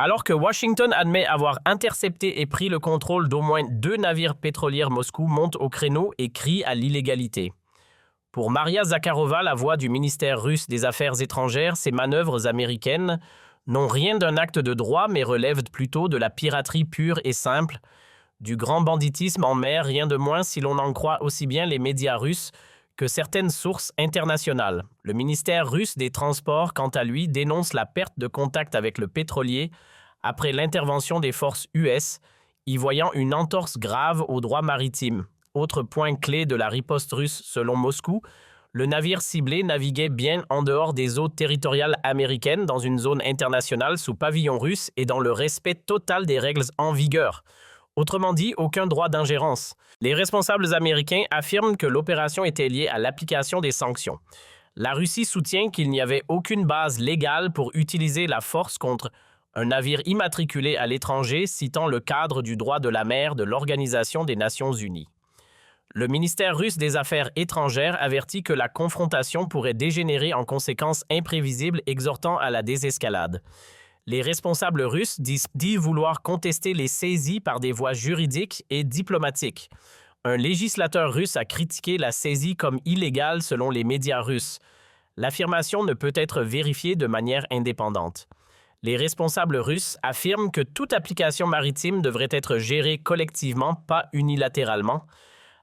Alors que Washington admet avoir intercepté et pris le contrôle d'au moins 2 navires pétroliers, Moscou monte au créneau et crie à l'illégalité. Pour Maria Zakharova, la voix du ministère russe des Affaires étrangères, ces manœuvres américaines n'ont rien d'un acte de droit mais relèvent plutôt de la piraterie pure et simple, du grand banditisme en mer, rien de moins si l'on en croit aussi bien les médias russes que certaines sources internationales. Le ministère russe des Transports, quant à lui, dénonce la perte de contact avec le pétrolier après l'intervention des forces US, y voyant une entorse grave au droit maritime. Autre point clé de la riposte russe selon Moscou, le navire ciblé naviguait bien en dehors des eaux territoriales américaines dans une zone internationale sous pavillon russe et dans le respect total des règles en vigueur. Autrement dit, aucun droit d'ingérence. Les responsables américains affirment que l'opération était liée à l'application des sanctions. La Russie soutient qu'il n'y avait aucune base légale pour utiliser la force contre un navire immatriculé à l'étranger, citant le cadre du droit de la mer de l'Organisation des Nations Unies. Le ministère russe des Affaires étrangères avertit que la confrontation pourrait dégénérer en conséquences imprévisibles, exhortant à la désescalade. Les responsables russes disent vouloir contester les saisies par des voies juridiques et diplomatiques. Un législateur russe a critiqué la saisie comme illégale selon les médias russes. L'affirmation ne peut être vérifiée de manière indépendante. Les responsables russes affirment que toute application maritime devrait être gérée collectivement, pas unilatéralement.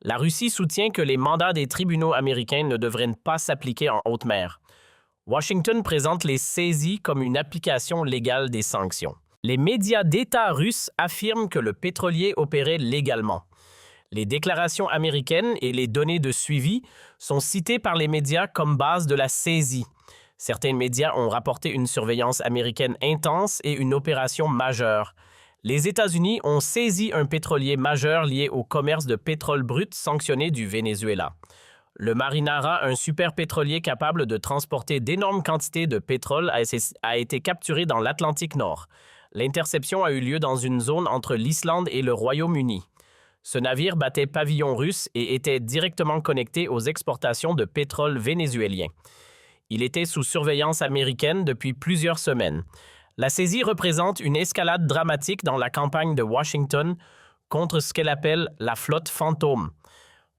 La Russie soutient que les mandats des tribunaux américains ne devraient pas s'appliquer en haute mer. Washington présente les saisies comme une application légale des sanctions. Les médias d'État russes affirment que le pétrolier opérait légalement. Les déclarations américaines et les données de suivi sont citées par les médias comme base de la saisie. Certains médias ont rapporté une surveillance américaine intense et une opération majeure. Les États-Unis ont saisi un pétrolier majeur lié au commerce de pétrole brut sanctionné du Venezuela. Le Marinara, un superpétrolier capable de transporter d'énormes quantités de pétrole, a été capturé dans l'Atlantique Nord. L'interception a eu lieu dans une zone entre l'Islande et le Royaume-Uni. Ce navire battait pavillon russe et était directement connecté aux exportations de pétrole vénézuélien. Il était sous surveillance américaine depuis plusieurs semaines. La saisie représente une escalade dramatique dans la campagne de Washington contre ce qu'elle appelle la flotte fantôme.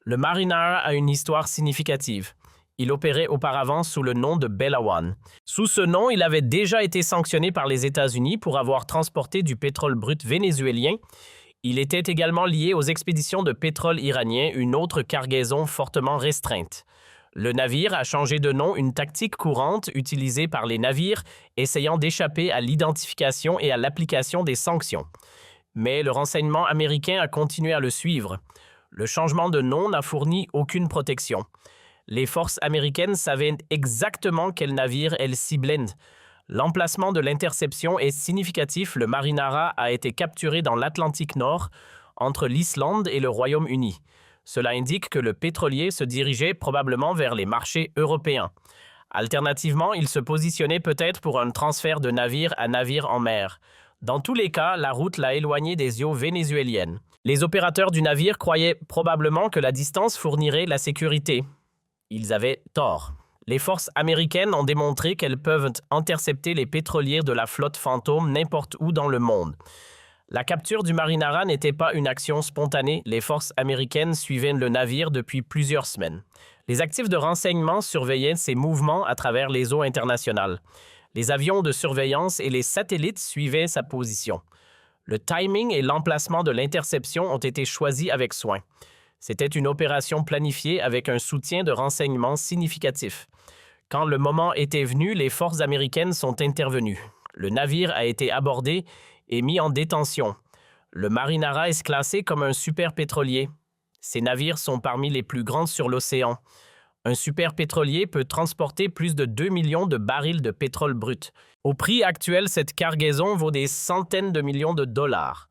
Le Marinara a une histoire significative. Il opérait auparavant sous le nom de Belawan. Sous ce nom, il avait déjà été sanctionné par les États-Unis pour avoir transporté du pétrole brut vénézuélien. Il était également lié aux expéditions de pétrole iranien, une autre cargaison fortement restreinte. Le navire a changé de nom, une tactique courante utilisée par les navires essayant d'échapper à l'identification et à l'application des sanctions. Mais le renseignement américain a continué à le suivre. Le changement de nom n'a fourni aucune protection. Les forces américaines savaient exactement quel navire elles ciblaient. L'emplacement de l'interception est significatif. Le Marinara a été capturé dans l'Atlantique Nord, entre l'Islande et le Royaume-Uni. Cela indique que le pétrolier se dirigeait probablement vers les marchés européens. Alternativement, il se positionnait peut-être pour un transfert de navire à navire en mer. Dans tous les cas, la route l'a éloigné des eaux vénézuéliennes. Les opérateurs du navire croyaient probablement que la distance fournirait la sécurité. Ils avaient tort. Les forces américaines ont démontré qu'elles peuvent intercepter les pétroliers de la flotte fantôme n'importe où dans le monde. La capture du Marinara n'était pas une action spontanée. Les forces américaines suivaient le navire depuis plusieurs semaines. Les actifs de renseignement surveillaient ses mouvements à travers les eaux internationales. Les avions de surveillance et les satellites suivaient sa position. Le timing et l'emplacement de l'interception ont été choisis avec soin. C'était une opération planifiée avec un soutien de renseignement significatif. Quand le moment était venu, les forces américaines sont intervenues. Le navire a été abordé et mis en détention. Le Marinara est classé comme un superpétrolier. Ces navires sont parmi les plus grands sur l'océan. Un superpétrolier peut transporter plus de 2 millions de barils de pétrole brut. Au prix actuel, cette cargaison vaut des centaines de millions de dollars.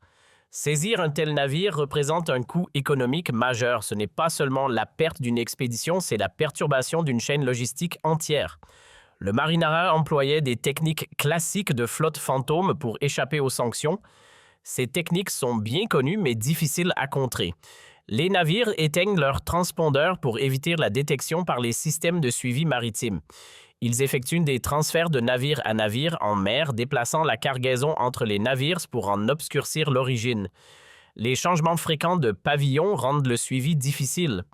Saisir un tel navire représente un coût économique majeur. Ce n'est pas seulement la perte d'une expédition, c'est la perturbation d'une chaîne logistique entière. Le Marinara employait des techniques classiques de flotte fantôme pour échapper aux sanctions. Ces techniques sont bien connues mais difficiles à contrer. Les navires éteignent leurs transpondeurs pour éviter la détection par les systèmes de suivi maritime. Ils effectuent des transferts de navire à navire en mer, déplaçant la cargaison entre les navires pour en obscurcir l'origine. Les changements fréquents de pavillon rendent le suivi difficile.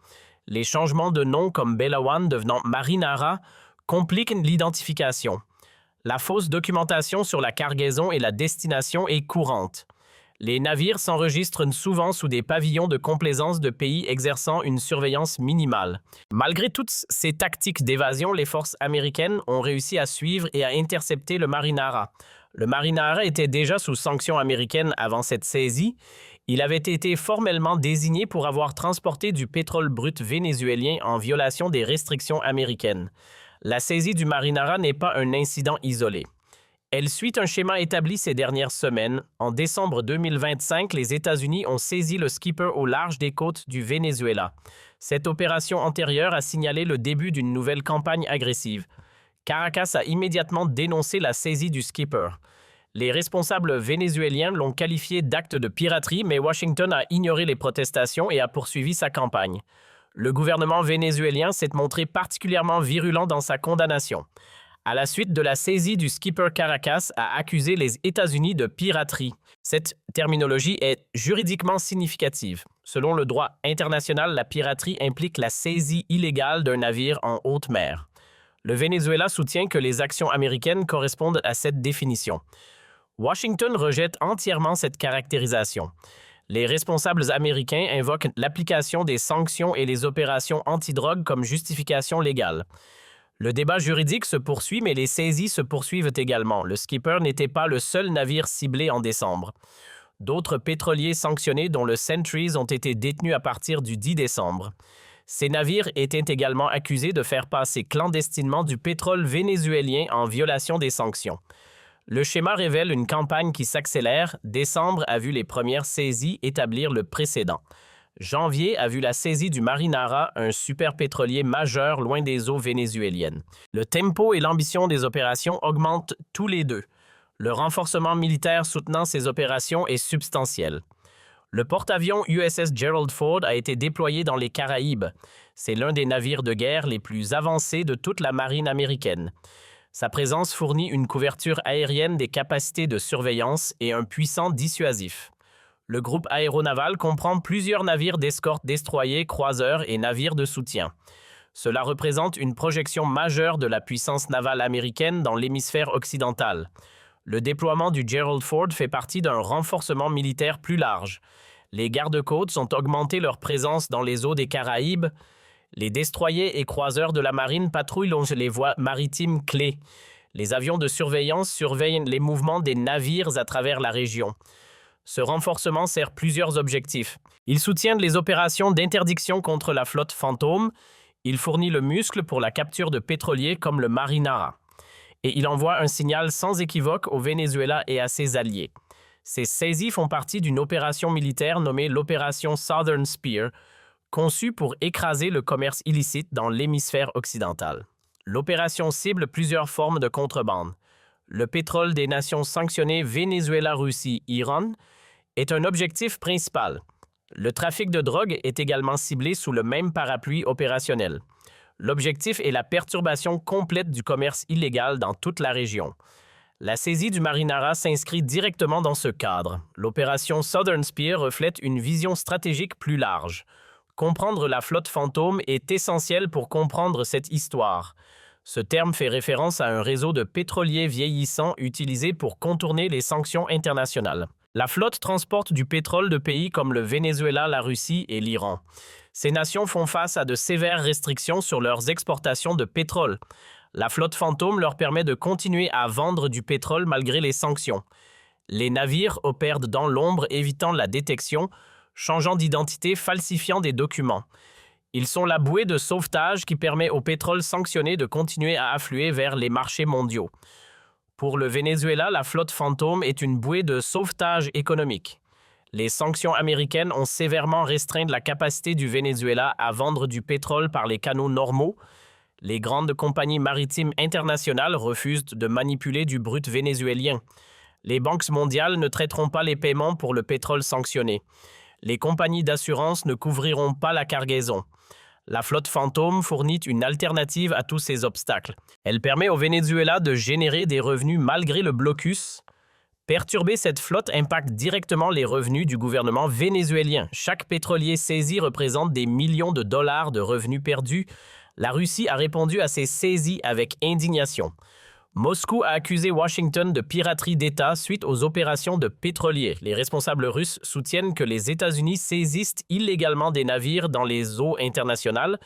Les changements de nom comme Belawan devenant Marinara compliquent l'identification. La fausse documentation sur la cargaison et la destination est courante. Les navires s'enregistrent souvent sous des pavillons de complaisance de pays exerçant une surveillance minimale. Malgré toutes ces tactiques d'évasion, les forces américaines ont réussi à suivre et à intercepter le Marinara. Le Marinara était déjà sous sanctions américaines avant cette saisie. Il avait été formellement désigné pour avoir transporté du pétrole brut vénézuélien en violation des restrictions américaines. La saisie du Marinara n'est pas un incident isolé. Elle suit un schéma établi ces dernières semaines. En décembre 2025, les États-Unis ont saisi le Skipper au large des côtes du Venezuela. Cette opération antérieure a signalé le début d'une nouvelle campagne agressive. Caracas a immédiatement dénoncé la saisie du Skipper. Les responsables vénézuéliens l'ont qualifié d'acte de piraterie, mais Washington a ignoré les protestations et a poursuivi sa campagne. Le gouvernement vénézuélien s'est montré particulièrement virulent dans sa condamnation. À la suite de la saisie du Skipper, Caracas a accusé les États-Unis de piraterie. Cette terminologie est juridiquement significative. Selon le droit international, la piraterie implique la saisie illégale d'un navire en haute mer. Le Venezuela soutient que les actions américaines correspondent à cette définition. Washington rejette entièrement cette caractérisation. Les responsables américains invoquent l'application des sanctions et les opérations antidrogue comme justification légale. Le débat juridique se poursuit, mais les saisies se poursuivent également. Le Skipper n'était pas le seul navire ciblé en décembre. D'autres pétroliers sanctionnés, dont le Centuries, ont été détenus à partir du 10 décembre. Ces navires étaient également accusés de faire passer clandestinement du pétrole vénézuélien en violation des sanctions. Le schéma révèle une campagne qui s'accélère. Décembre a vu les premières saisies établir le précédent. Janvier a vu la saisie du Marinara, un superpétrolier majeur loin des eaux vénézuéliennes. Le tempo et l'ambition des opérations augmentent tous les deux. Le renforcement militaire soutenant ces opérations est substantiel. Le porte-avions USS Gerald Ford a été déployé dans les Caraïbes. C'est l'un des navires de guerre les plus avancés de toute la marine américaine. Sa présence fournit une couverture aérienne, des capacités de surveillance et un puissant dissuasif. Le groupe aéronaval comprend plusieurs navires d'escorte, destroyers, croiseurs et navires de soutien. Cela représente une projection majeure de la puissance navale américaine dans l'hémisphère occidental. Le déploiement du Gerald Ford fait partie d'un renforcement militaire plus large. Les gardes-côtes ont augmenté leur présence dans les eaux des Caraïbes. Les destroyers et croiseurs de la marine patrouillent les voies maritimes clés. Les avions de surveillance surveillent les mouvements des navires à travers la région. Ce renforcement sert plusieurs objectifs. Il soutient les opérations d'interdiction contre la flotte fantôme. Il fournit le muscle pour la capture de pétroliers comme le Marinara. Et il envoie un signal sans équivoque au Venezuela et à ses alliés. Ces saisies font partie d'une opération militaire nommée l'opération Southern Spear, conçue pour écraser le commerce illicite dans l'hémisphère occidental. L'opération cible plusieurs formes de contrebande. Le pétrole des nations sanctionnées Venezuela, Russie, Iran est un objectif principal. Le trafic de drogue est également ciblé sous le même parapluie opérationnel. L'objectif est la perturbation complète du commerce illégal dans toute la région. La saisie du Marinara s'inscrit directement dans ce cadre. L'opération Southern Spear reflète une vision stratégique plus large. Comprendre la flotte fantôme est essentiel pour comprendre cette histoire. Ce terme fait référence à un réseau de pétroliers vieillissants utilisé pour contourner les sanctions internationales. La flotte transporte du pétrole de pays comme le Venezuela, la Russie et l'Iran. Ces nations font face à de sévères restrictions sur leurs exportations de pétrole. La flotte fantôme leur permet de continuer à vendre du pétrole malgré les sanctions. Les navires opèrent dans l'ombre, évitant la détection, changeant d'identité, falsifiant des documents. Ils sont la bouée de sauvetage qui permet au pétrole sanctionné de continuer à affluer vers les marchés mondiaux. Pour le Venezuela, la flotte fantôme est une bouée de sauvetage économique. Les sanctions américaines ont sévèrement restreint la capacité du Venezuela à vendre du pétrole par les canaux normaux. Les grandes compagnies maritimes internationales refusent de manipuler du brut vénézuélien. Les banques mondiales ne traiteront pas les paiements pour le pétrole sanctionné. Les compagnies d'assurance ne couvriront pas la cargaison. La flotte fantôme fournit une alternative à tous ces obstacles. Elle permet au Venezuela de générer des revenus malgré le blocus. Perturber cette flotte impacte directement les revenus du gouvernement vénézuélien. Chaque pétrolier saisi représente des millions de dollars de revenus perdus. La Russie a répondu à ces saisies avec indignation. Moscou a accusé Washington de piraterie d'État suite aux opérations de pétroliers. Les responsables russes soutiennent que les États-Unis saisissent illégalement des navires dans les eaux internationales.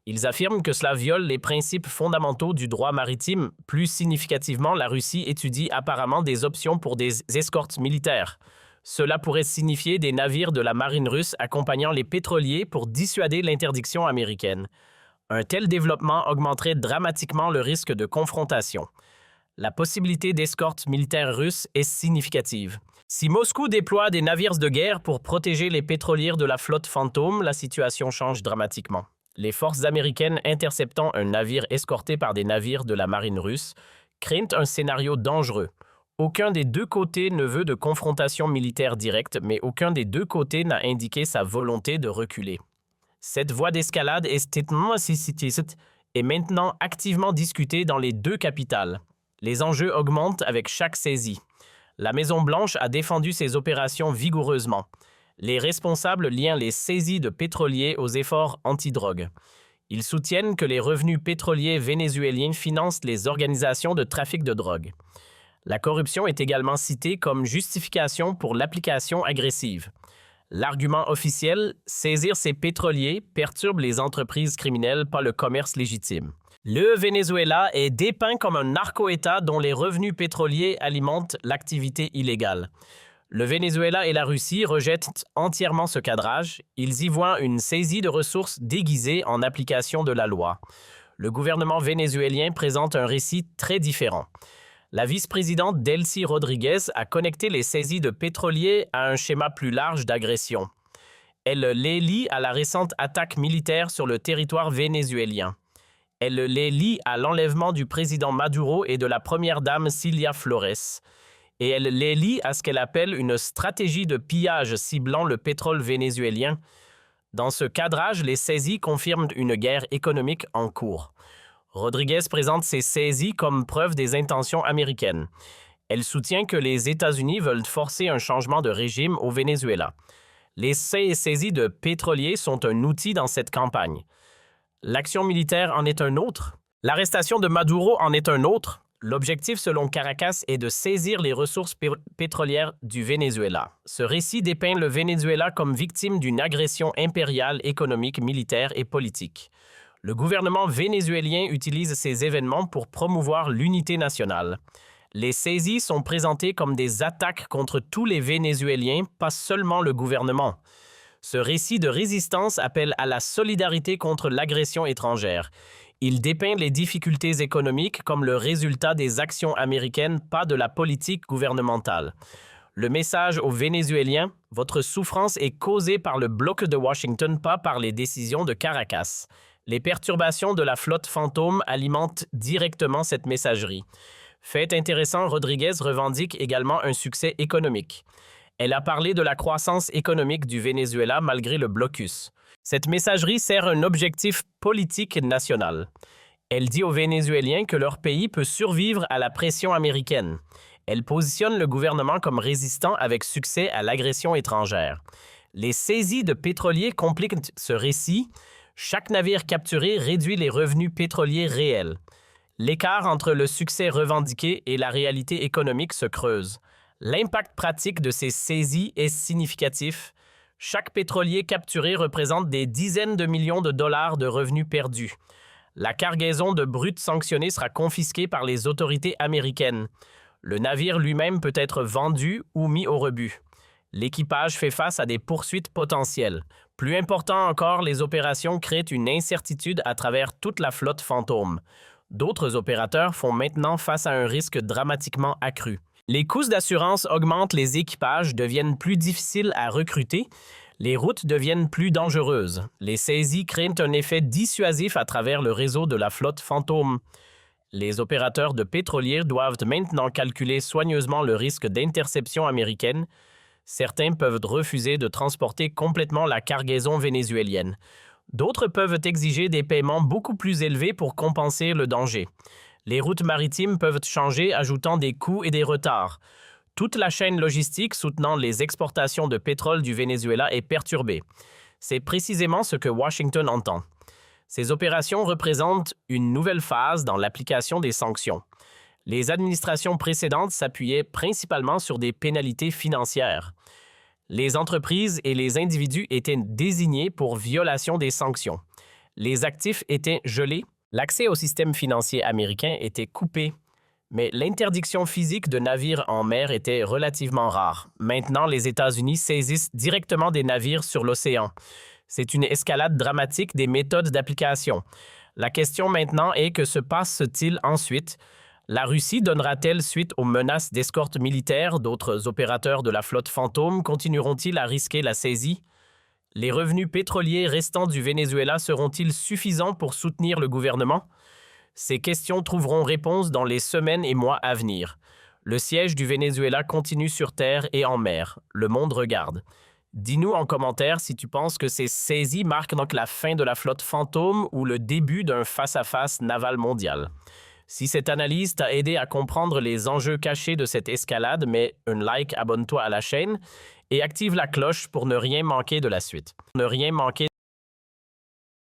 Ils affirment que cela viole les principes fondamentaux du droit maritime. Plus significativement, la Russie étudie apparemment des options pour des escortes militaires. Cela pourrait signifier des navires de la marine russe accompagnant les pétroliers pour dissuader l'interdiction américaine. Un tel développement augmenterait dramatiquement le risque de confrontation. La possibilité d'escorte militaire russe est significative. Si Moscou déploie des navires de guerre pour protéger les pétroliers de la flotte fantôme, la situation change dramatiquement. Les forces américaines interceptant un navire escorté par des navires de la marine russe craignent un scénario dangereux. Aucun des deux côtés ne veut de confrontation militaire directe, mais aucun des deux côtés n'a indiqué sa volonté de reculer. Cette voie d'escalade est maintenant activement discutée dans les deux capitales. Les enjeux augmentent avec chaque saisie. La Maison-Blanche a défendu ces opérations vigoureusement. Les responsables lient les saisies de pétroliers aux efforts anti-drogue. Ils soutiennent que les revenus pétroliers vénézuéliens financent les organisations de trafic de drogue. La corruption est également citée comme justification pour l'application agressive. L'argument officiel, saisir ces pétroliers, perturbe les entreprises criminelles, pas le commerce légitime. Le Venezuela est dépeint comme un narco-État dont les revenus pétroliers alimentent l'activité illégale. Le Venezuela et la Russie rejettent entièrement ce cadrage. Ils y voient une saisie de ressources déguisée en application de la loi. Le gouvernement vénézuélien présente un récit très différent. La vice-présidente Delcy Rodriguez a connecté les saisies de pétroliers à un schéma plus large d'agression. Elle les lie à la récente attaque militaire sur le territoire vénézuélien. Elle les lie à l'enlèvement du président Maduro et de la première dame Cilia Flores. Et elle les lie à ce qu'elle appelle une stratégie de pillage ciblant le pétrole vénézuélien. Dans ce cadrage, les saisies confirment une guerre économique en cours. Rodriguez présente ces saisies comme preuve des intentions américaines. Elle soutient que les États-Unis veulent forcer un changement de régime au Venezuela. Les saisies de pétroliers sont un outil dans cette campagne. L'action militaire en est un autre. L'arrestation de Maduro en est un autre. L'objectif, selon Caracas, est de saisir les ressources pétrolières du Venezuela. Ce récit dépeint le Venezuela comme victime d'une agression impériale, économique, militaire et politique. Le gouvernement vénézuélien utilise ces événements pour promouvoir l'unité nationale. Les saisies sont présentées comme des attaques contre tous les Vénézuéliens, pas seulement le gouvernement. Ce récit de résistance appelle à la solidarité contre l'agression étrangère. Il dépeint les difficultés économiques comme le résultat des actions américaines, pas de la politique gouvernementale. Le message aux Vénézuéliens, votre souffrance est causée par le bloc de Washington, pas par les décisions de Caracas. Les perturbations de la flotte fantôme alimentent directement cette messagerie. Fait intéressant, Rodriguez revendique également un succès économique. Elle a parlé de la croissance économique du Venezuela malgré le blocus. Cette messagerie sert un objectif politique national. Elle dit aux Vénézuéliens que leur pays peut survivre à la pression américaine. Elle positionne le gouvernement comme résistant avec succès à l'agression étrangère. Les saisies de pétroliers compliquent ce récit. Chaque navire capturé réduit les revenus pétroliers réels. L'écart entre le succès revendiqué et la réalité économique se creuse. L'impact pratique de ces saisies est significatif. Chaque pétrolier capturé représente des dizaines de millions de dollars de revenus perdus. La cargaison de brut sanctionnée sera confisquée par les autorités américaines. Le navire lui-même peut être vendu ou mis au rebut. L'équipage fait face à des poursuites potentielles. Plus important encore, les opérations créent une incertitude à travers toute la flotte fantôme. D'autres opérateurs font maintenant face à un risque dramatiquement accru. Les coûts d'assurance augmentent, les équipages deviennent plus difficiles à recruter, les routes deviennent plus dangereuses. Les saisies créent un effet dissuasif à travers le réseau de la flotte fantôme. Les opérateurs de pétroliers doivent maintenant calculer soigneusement le risque d'interception américaine. Certains peuvent refuser de transporter complètement la cargaison vénézuélienne. D'autres peuvent exiger des paiements beaucoup plus élevés pour compenser le danger. Les routes maritimes peuvent changer, ajoutant des coûts et des retards. Toute la chaîne logistique soutenant les exportations de pétrole du Venezuela est perturbée. C'est précisément ce que Washington entend. Ces opérations représentent une nouvelle phase dans l'application des sanctions. Les administrations précédentes s'appuyaient principalement sur des pénalités financières. Les entreprises et les individus étaient désignés pour violation des sanctions. Les actifs étaient gelés. L'accès au système financier américain était coupé. Mais l'interdiction physique de navires en mer était relativement rare. Maintenant, les États-Unis saisissent directement des navires sur l'océan. C'est une escalade dramatique des méthodes d'application. La question maintenant est que se passe-t-il ensuite? La Russie donnera-t-elle suite aux menaces d'escorte militaire? D'autres opérateurs de la flotte fantôme continueront-ils à risquer la saisie? Les revenus pétroliers restants du Venezuela seront-ils suffisants pour soutenir le gouvernement? Ces questions trouveront réponse dans les semaines et mois à venir. Le siège du Venezuela continue sur terre et en mer. Le monde regarde. Dis-nous en commentaire si tu penses que ces saisies marquent donc la fin de la flotte fantôme ou le début d'un face-à-face naval mondial. Si cette analyse t'a aidé à comprendre les enjeux cachés de cette escalade, mets un like, abonne-toi à la chaîne et active la cloche pour ne rien manquer de la suite. Ne rien manquer